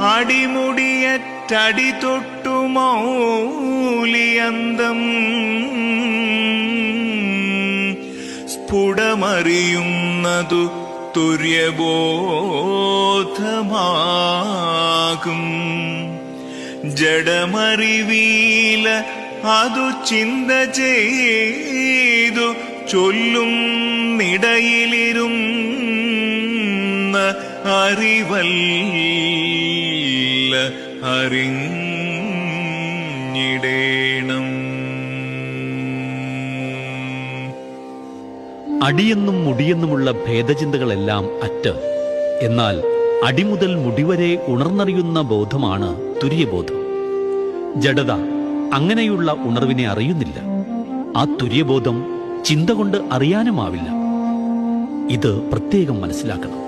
അടിമുടിയറ്റടി തൊട്ടു മൗലിയന്തം സ്ഫുടമറിയുന്നതു തുര്യബോധമാകും. ജഡമറിവീല അതു ചിന്ത ചെയ്തു ചൊല്ലുന്നിടയിലിരുന്ന അറിവല്ല അറിഞ്ഞിടേണം. അടിയെന്നും മുടിയെന്നുമുള്ള ഭേദചിന്തകളെല്ലാം അറ്റ്, എന്നാൽ അടിമുതൽ മുടിവരെ ഉണർന്നറിയുന്ന ബോധമാണ് തുര്യബോധം. ജഡത അങ്ങനെയുള്ള ഉണർവിനെ അറിയുന്നില്ല. ആ തുര്യബോധം ചിന്ത കൊണ്ട് അറിയാനുമാവില്ല. ഇത് പ്രത്യേകം മനസ്സിലാക്കണം.